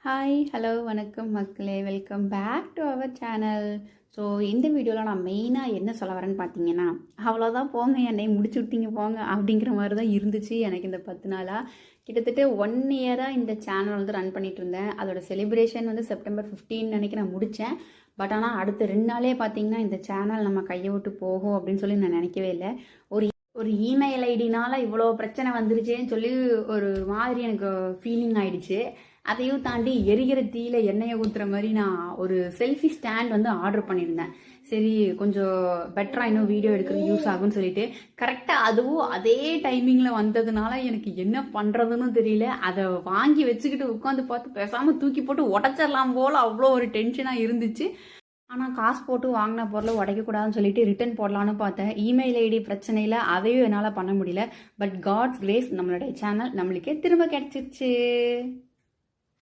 Hi hello வணக்கம் மக்களே, welcome back to our channel. So இந்த வீடியோவில் நான் மெயினாக என்ன சொல்ல வரேன்னு பார்த்தீங்கன்னா, அவ்வளோதான் போங்க, என்னை முடிச்சு விட்டீங்க போங்க அப்படிங்கிற மாதிரி தான் இருந்துச்சு எனக்கு இந்த 10 நாளாக. கிட்டத்தட்ட 1 இயராக இந்த சேனல் வந்து ரன் பண்ணிட்டு இருந்தேன். அதோட செலிப்ரேஷன் வந்து செப்டம்பர் 15 அன்னைக்கு நான் முடித்தேன். பட் ஆனால் அடுத்த 2 நாளே பார்த்தீங்கன்னா இந்த சேனல் நம்ம கையை விட்டு போகும் அப்படின்னு சொல்லி நான் நினைக்கவே இல்லை. ஒரு ஒரு இமெயில் ஐடினால இவ்வளோ பிரச்சனை வந்துருச்சேன்னு சொல்லி ஒரு மாதிரி எனக்கு ஃபீலிங் ஆயிடுச்சு. அதையும் தாண்டி எரிகிற தீயில எண்ணெயை ஊற்றுற மாதிரி நான் ஒரு செல்ஃபி ஸ்டாண்ட் வந்து ஆர்டர் பண்ணியிருந்தேன். சரி, கொஞ்சம் பெட்டராக இன்னும் வீடியோ எடுக்கிறது யூஸ் ஆகும்னு சொல்லிட்டு கரெக்டாக அதுவும் அதே டைமிங்கில் வந்ததுனால எனக்கு என்ன பண்ணுறதுன்னு தெரியல. அதை வாங்கி வச்சுக்கிட்டு உட்காந்து பார்த்து பேசாமல் தூக்கி போட்டு உடச்சிடலாம் போல் அவ்வளோ ஒரு டென்ஷனாக இருந்துச்சு. ஆனால் காசு போட்டு வாங்கின பொருளை உடைக்கக்கூடாதுன்னு சொல்லிட்டு ரிட்டர்ன் போடலான்னு பார்த்தேன். இமெயில் ஐடி பிரச்சனையில் அதையும் என்னால் பண்ண முடியல. பட் காட்ஸ் கிரேஸ், நம்மளுடைய சேனல் நம்மளுக்கே திரும்ப கிடைச்சிருச்சு.